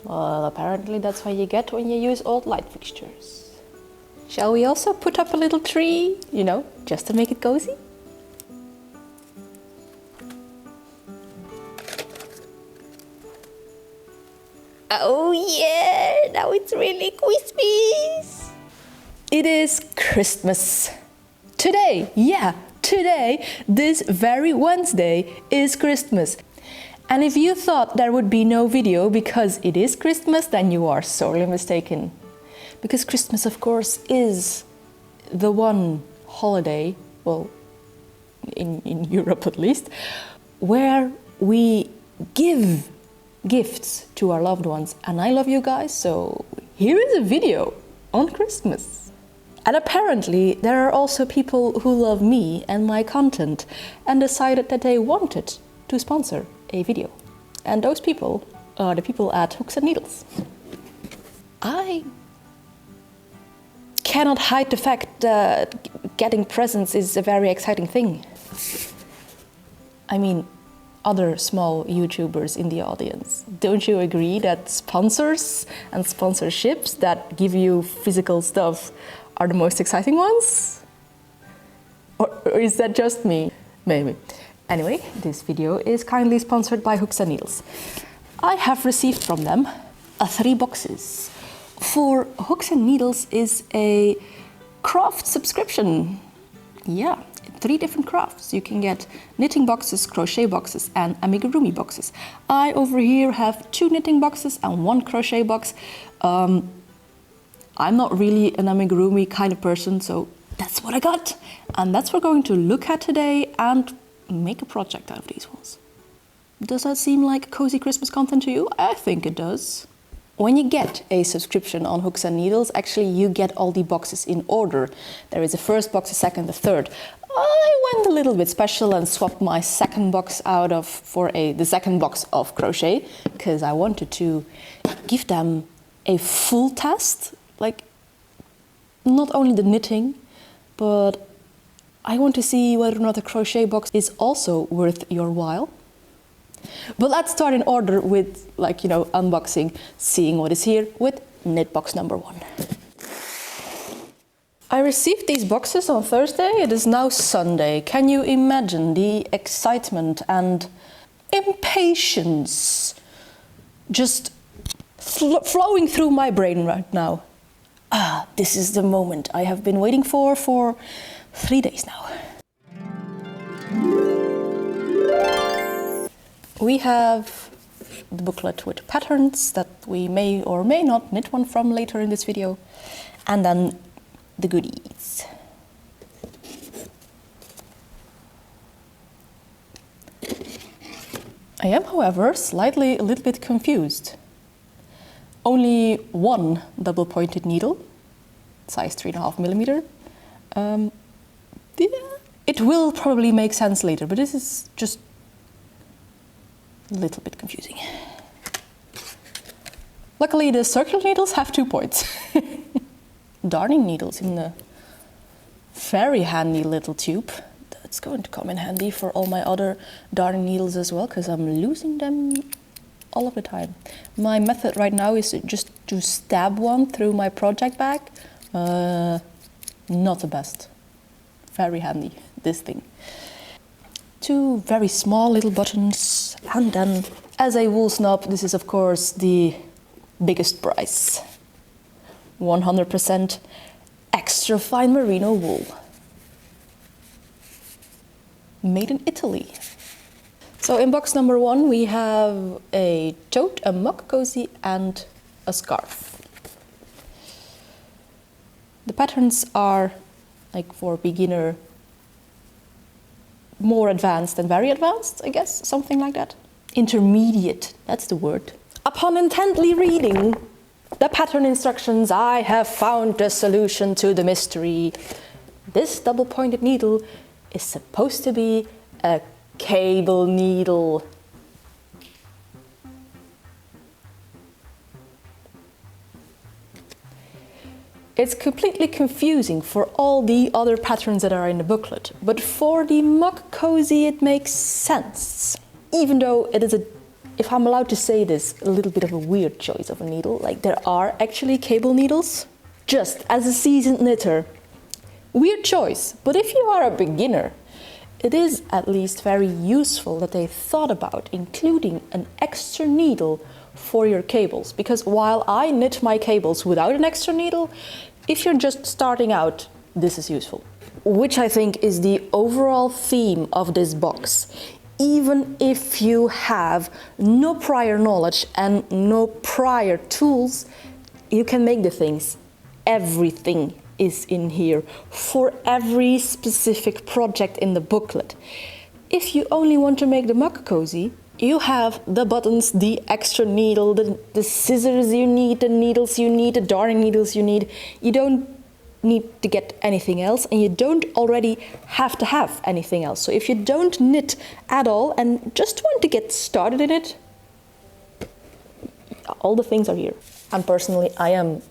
Well, apparently that's what you get when you use old light fixtures. Shall we also put up a little tree, you know, just to make it cozy? Oh yeah, now it's really Christmas! It is Christmas. Today, yeah, today, this very Wednesday, is Christmas. And if you thought there would be no video because it is Christmas, then you are sorely mistaken. Because Christmas, of course, is the one holiday, well, in Europe at least, where we give gifts to our loved ones. And I love you guys, so here is a video on Christmas. And apparently there are also people who love me and my content and decided that they wanted to sponsor a video. And those people are the people at Hooks and Needles. I cannot hide the fact that getting presents is a very exciting thing. I mean, other small YouTubers in the audience, don't you agree that sponsors and sponsorships that give you physical stuff are the most exciting ones? Or is that just me? Maybe. Anyway, this video is kindly sponsored by Hooks and Needles. I have received from them 3 boxes. For Hooks and Needles is a craft subscription. Yeah, 3 different crafts. You can get knitting boxes, crochet boxes and amigurumi boxes. I over here have 2 knitting boxes and 1 crochet box. I'm not really an amigurumi kind of person, so that's what I got. And that's what we're going to look at today and make a project out of these ones. Does that seem like cozy Christmas content to you? I think it does. When you get a subscription on Hooks and Needles, actually you get all the boxes in order. There is a first box, a second, a third. I went a little bit special and swapped my second box out for the second box of crochet, because I wanted to give them a full test, like not only the knitting, but I want to see whether or not the crochet box is also worth your while. But let's start in order with, like, you know, unboxing, seeing what is here with knit box number 1. I received these boxes on Thursday. It is now Sunday. Can you imagine the excitement and impatience just flowing through my brain right now? Ah, this is the moment I have been waiting for 3 days now. We have the booklet with patterns that we may or may not knit one from later in this video, and then the goodies. I am, however, a little bit confused. Only 1 double-pointed needle, size 3.5 millimeter. Yeah, it will probably make sense later, but this is just a little bit confusing. Luckily, the circular needles have 2 points. Darning needles in a very handy little tube. That's going to come in handy for all my other darning needles as well, because I'm losing them all of the time. My method right now is just to stab one through my project bag. Not the best. Very handy, this thing. 2 very small little buttons, and then, as a wool snob, this is of course the biggest prize. 100% extra fine merino wool. Made in Italy. So in box number 1 we have a tote, a mock cozy and a scarf. The patterns are like for beginner, more advanced than very advanced, I guess, something like that. Intermediate, that's the word. Upon intently reading the pattern instructions, I have found the solution to the mystery. This double-pointed needle is supposed to be a cable needle. It's completely confusing for all the other patterns that are in the booklet, but for the mug cozy it makes sense. Even though it is if I'm allowed to say this, a little bit of a weird choice of a needle. Like, there are actually cable needles. Just as a seasoned knitter, weird choice, but if you are a beginner, it is at least very useful that they thought about including an extra needle for your cables, because while I knit my cables without an extra needle, if you're just starting out, this is useful. Which I think is the overall theme of this box. Even if you have no prior knowledge and no prior tools, you can make the things. Everything is in here for every specific project in the booklet. If you only want to make the mug cozy, you have the buttons, the extra needle, the scissors you need, the needles you need, the darning needles you need. You don't need to get anything else, and you don't already have to have anything else. So if you don't knit at all and just want to get started in it, all the things are here. And personally, I am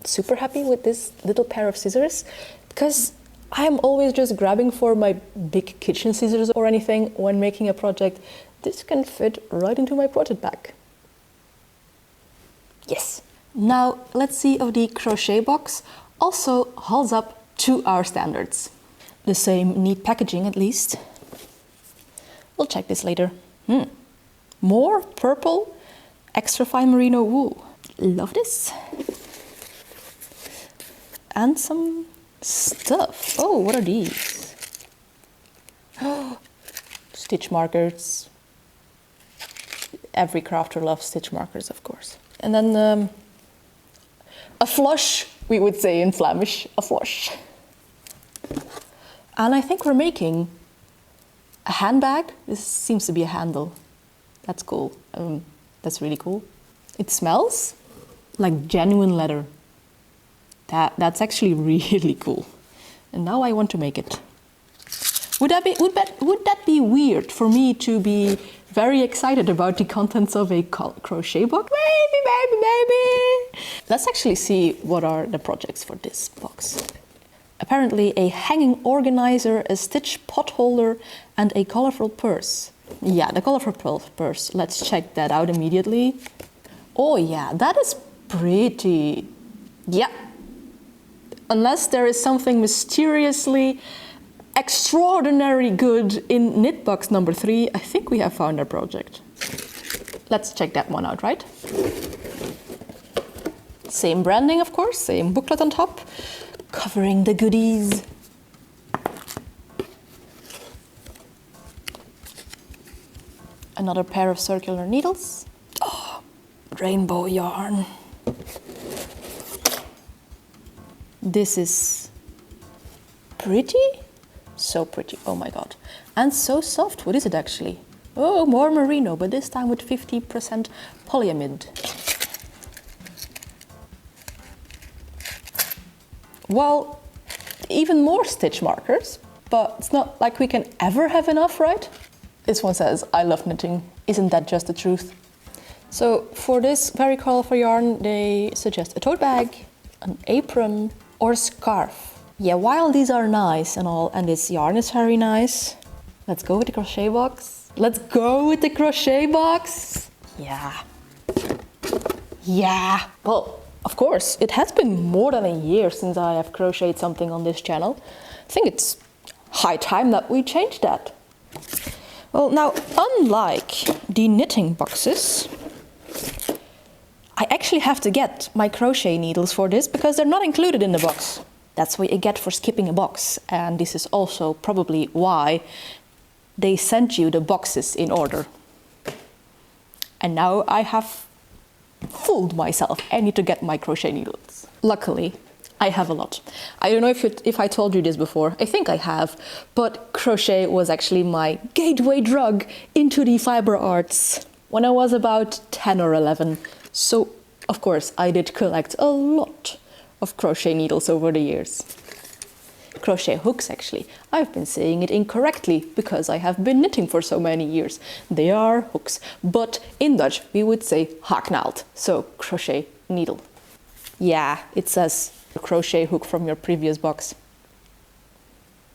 super happy with this little pair of scissors, because I am always just grabbing for my big kitchen scissors or anything when making a project. This can fit right into my project bag. Yes. Now let's see if the crochet box also holds up to our standards. The same neat packaging at least. We'll check this later. More purple extra fine merino wool. Love this. And some stuff. Oh, what are these? Stitch markers. Every crafter loves stitch markers, of course. And then a flush, we would say in Flemish, a flush. And I think we're making a handbag. This seems to be a handle. That's cool. That's really cool. It smells like genuine leather. That's actually really cool. And now I want to make it. Would that be weird for me to be very excited about the contents of a crochet book? Maybe. Let's actually see what are the projects for this box. Apparently a hanging organizer, a stitch pot holder, and a colorful purse. Yeah, the colorful purse. Let's check that out immediately. Oh yeah, that is pretty. Yeah. Unless there is something mysteriously extraordinary good in knit box number 3, I think we have found our project. Let's check that one out, right? Same branding, of course, same booklet on top, covering the goodies. Another pair of circular needles. Oh, rainbow yarn. This is pretty. So pretty, oh my god. And so soft. What is it actually? Oh, more merino, but this time with 50% polyamide. Well, even more stitch markers, but it's not like we can ever have enough, right? This one says, I love knitting. Isn't that just the truth? So for this very colorful yarn, they suggest a tote bag, an apron, or a scarf. Yeah, while these are nice and all, and this yarn is very nice, let's go with the crochet box. Let's go with the crochet box. Yeah. Well, of course, it has been more than a year since I have crocheted something on this channel. I think it's high time that we change that. Well, now, unlike the knitting boxes, I actually have to get my crochet needles for this because they're not included in the box. That's what you get for skipping a box, and this is also probably why they sent you the boxes in order. And now I have fooled myself. I need to get my crochet needles. Luckily, I have a lot. I don't know if I told you this before. I think I have, but crochet was actually my gateway drug into the fiber arts when I was about 10 or 11. So, of course, I did collect a lot of crochet needles over the years. Crochet hooks, actually. I've been saying it incorrectly because I have been knitting for so many years. They are hooks, but in Dutch we would say haaknaald, so crochet needle. Yeah, it says crochet hook from your previous box.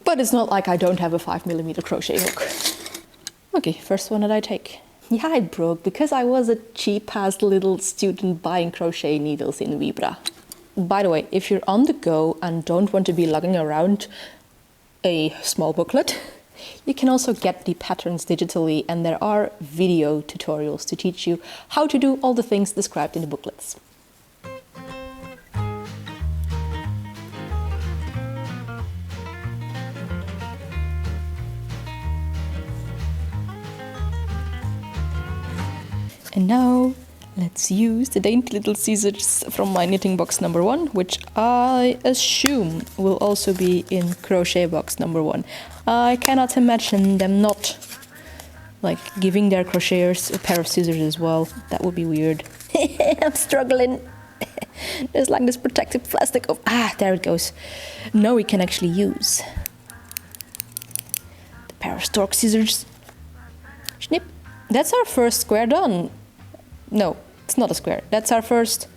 But it's not like I don't have a 5mm crochet hook. Okay, first one that I take. Yeah, it broke because I was a cheap-ass little student buying crochet needles in Vibra. By the way, if you're on the go and don't want to be lugging around a small booklet, you can also get the patterns digitally, and there are video tutorials to teach you how to do all the things described in the booklets. And now let's use the dainty little scissors from my knitting box number 1, which I assume will also be in crochet box number 1. I cannot imagine them not like giving their crocheters a pair of scissors as well. That would be weird. I'm struggling. There's like this protective plastic of... there it goes. Now we can actually use the pair of stork scissors. Snip. That's our first square done. No, it's not a square. That's our first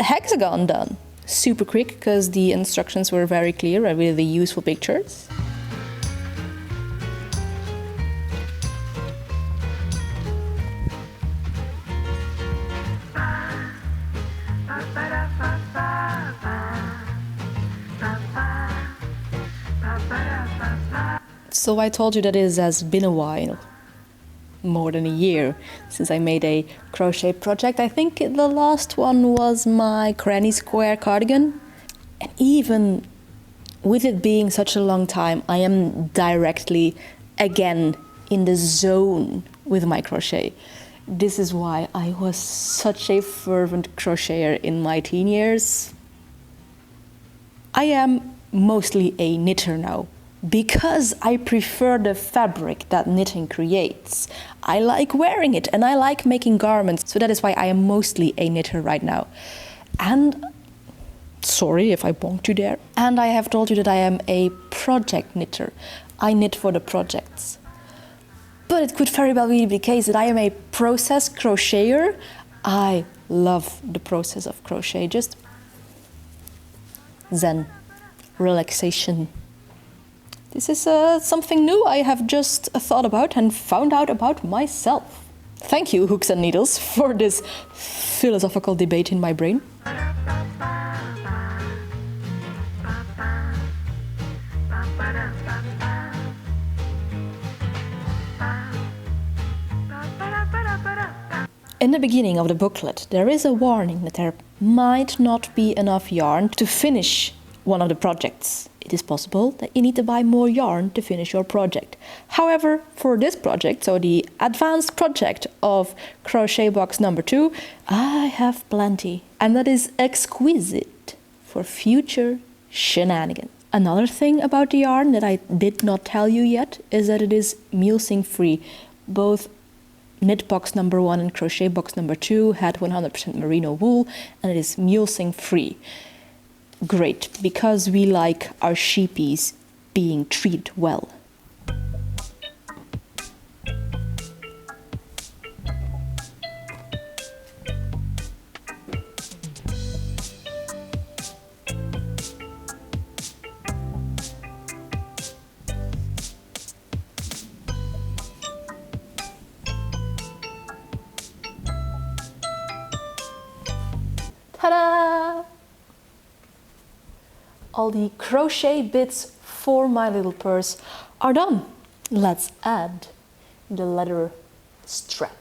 hexagon done. Super quick because the instructions were very clear and really useful pictures. So I told you that it has been a while, more than a year, since I made a crochet project. I think the last one was my granny square cardigan. And even with it being such a long time, I am directly, again, in the zone with my crochet. This is why I was such a fervent crocheter in my teen years. I am mostly a knitter now, because I prefer the fabric that knitting creates. I like wearing it and I like making garments, so that is why I am mostly a knitter right now. And sorry if I bonked you there. And I have told you that I am a project knitter. I knit for the projects. But it could very well be the case that I am a process crocheter. I love the process of crochet, just zen, relaxation. This is something new I have just thought about and found out about myself. Thank you, hooks and needles, for this philosophical debate in my brain. In the beginning of the booklet, there is a warning that there might not be enough yarn to finish one of the projects. It is possible that you need to buy more yarn to finish your project. However, for this project, so the advanced project of crochet box number 2, I have plenty. And that is exquisite for future shenanigans. Another thing about the yarn that I did not tell you yet is that it is mulesing free. Both knit box number 1 and crochet box number 2 had 100% merino wool, and it is mulesing free. Great, because we like our sheepies being treated well. Ta-da! All the crochet bits for my little purse are done. Let's add the leather strap.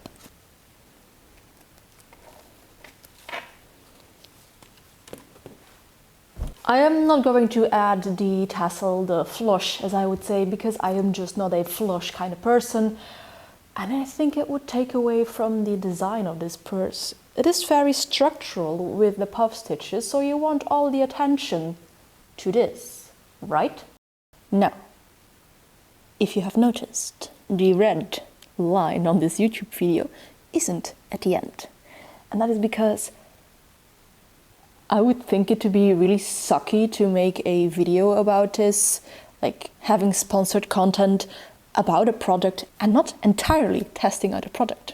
I am not going to add the tassel, the flush, as I would say, because I am just not a flush kind of person. And I think it would take away from the design of this purse. It is very structural with the puff stitches, so you want all the attention to this, right? Now, if you have noticed, the red line on this YouTube video isn't at the end. And that is because I would think it to be really sucky to make a video about this, like having sponsored content about a product and not entirely testing out a product.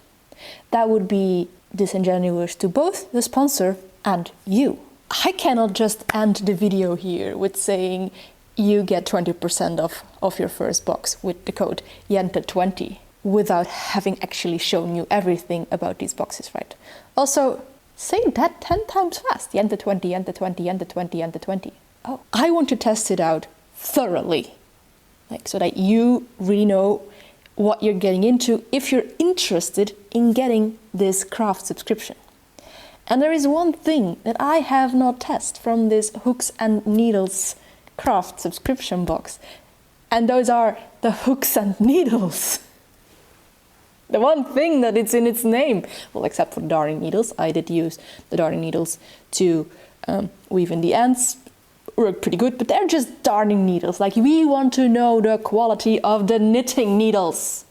That would be disingenuous to both the sponsor and you. I cannot just end the video here with saying you get 20% off your first box with the code YENTE20 without having actually shown you everything about these boxes, right? Also, say that 10 times fast. YENTE20, YENTE20, YENTE20, YENTE20. Oh, I want to test it out thoroughly, like so that you really know what you're getting into if you're interested in getting this craft subscription. And there is one thing that I have not tested from this hooks and needles craft subscription box, and those are the hooks and needles. The one thing that it's in its name. Well, except for the darning needles. I did use the darning needles to weave in the ends. Worked pretty good, but they're just darning needles. Like, we want to know the quality of the knitting needles,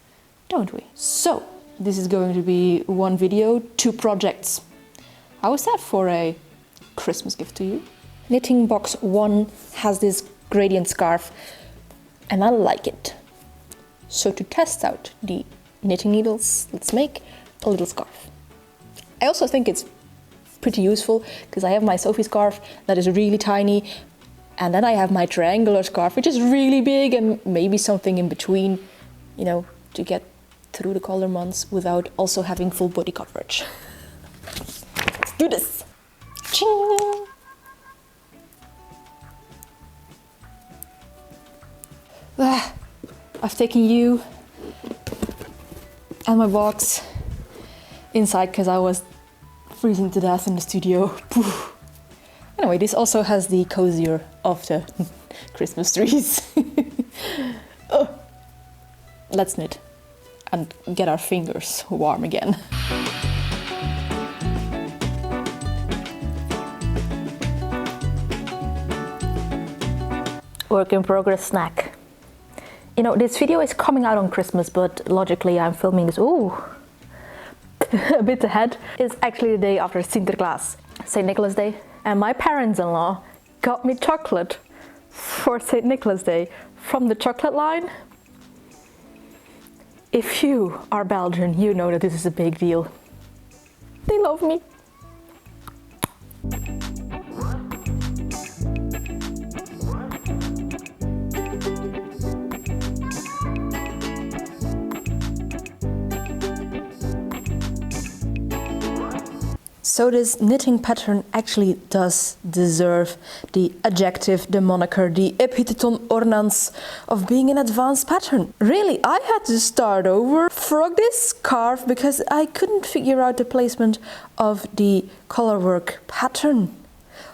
don't we? So, this is going to be one video, 2 projects. How is that for a Christmas gift to you? Knitting box 1 has this gradient scarf, and I like it. So to test out the knitting needles, let's make a little scarf. I also think it's pretty useful because I have my Sophie scarf that is really tiny, and then I have my triangular scarf which is really big, and maybe something in between, you know, to get through the colder months without also having full body coverage. Let's do this! Ching! I've taken you and my box inside because I was freezing to death in the studio. Anyway, this also has the cozier of the Christmas trees. Oh, let's knit and get our fingers warm again. Work in progress snack. You know, this video is coming out on Christmas, but logically I'm filming this, a bit ahead. It's actually the day after Sinterklaas, St. Nicholas Day. And my parents-in-law got me chocolate for St. Nicholas Day from the chocolate line. If you are Belgian, you know that this is a big deal. They love me. So this knitting pattern actually does deserve the adjective, the moniker, the epithet ornans of being an advanced pattern. Really, I had to start over for this scarf because I couldn't figure out the placement of the colorwork pattern.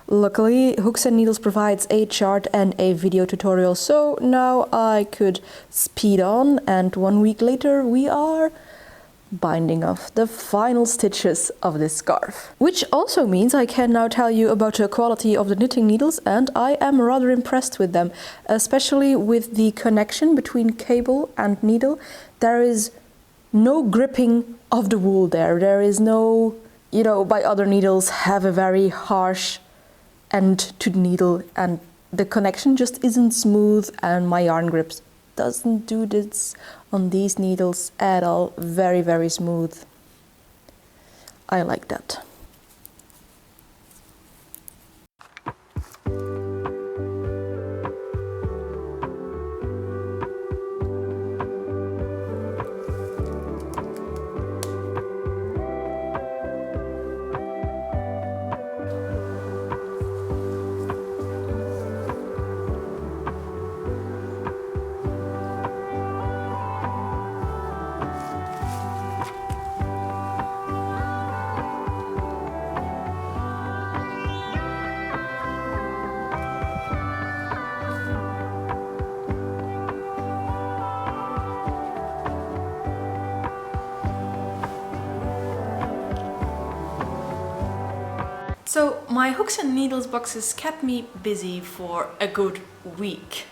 Luckily, Hooks and Needles provides a chart and a video tutorial, so now I could speed on, and 1 week later we are binding off the final stitches of this scarf. Which also means I can now tell you about the quality of the knitting needles, and I am rather impressed with them, especially with the connection between cable and needle. There is no gripping of the wool there. There is no, you know, by other needles have a very harsh end to the needle, and the connection just isn't smooth, and my yarn grips doesn't do this on these needles at all. Very, very smooth. I like that. So my Hooks and Needles boxes kept me busy for a good week.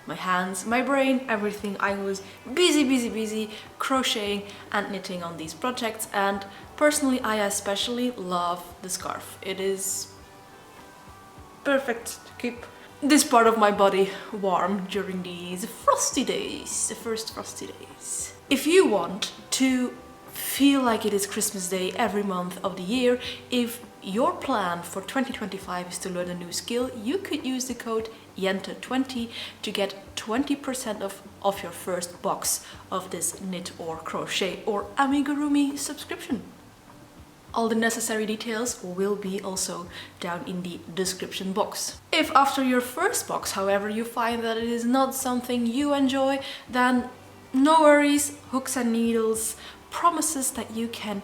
My hands, my brain, everything. I was busy crocheting and knitting on these projects, and personally I especially love the scarf. It is perfect to keep this part of my body warm during these frosty days, the first frosty days. If you want to feel like it is Christmas Day every month of the year, if your plan for 2025 is to learn a new skill, you could use the code YENTE20 to get 20% off your first box of this knit or crochet or amigurumi subscription. All the necessary details will be also down in the description box. If after your first box, however, you find that it is not something you enjoy, then no worries. Hooks and Needles promises that you can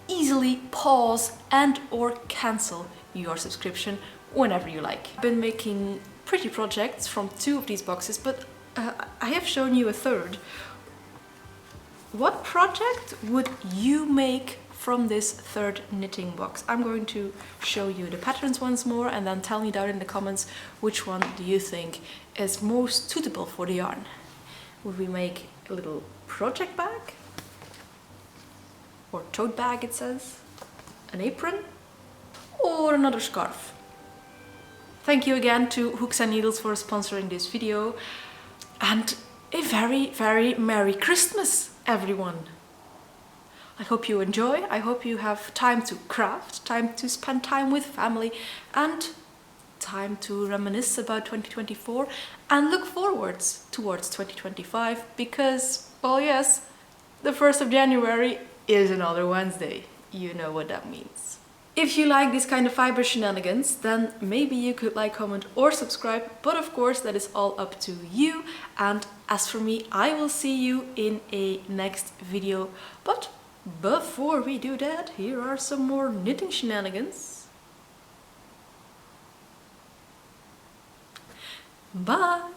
easily pause and or cancel your subscription whenever you like. I've been making pretty projects from 2 of these boxes, but I have shown you a third. What project would you make from this third knitting box? I'm going to show you the patterns once more, and then tell me down in the comments which one do you think is most suitable for the yarn. Would we make a little project bag? Or tote bag, it says? An apron? Or another scarf? Thank you again to Hooks and Needles for sponsoring this video. And a very, very Merry Christmas, everyone! I hope you enjoy, I hope you have time to craft, time to spend time with family, and time to reminisce about 2024 and look forwards towards 2025, because, well, yes, the 1st of January is another Wednesday. You know what that means. If you like this kind of fiber shenanigans, then maybe you could like, comment or subscribe, but of course that is all up to you. And as for me, I will see you in a next video. But before we do that, here are some more knitting shenanigans. Bye!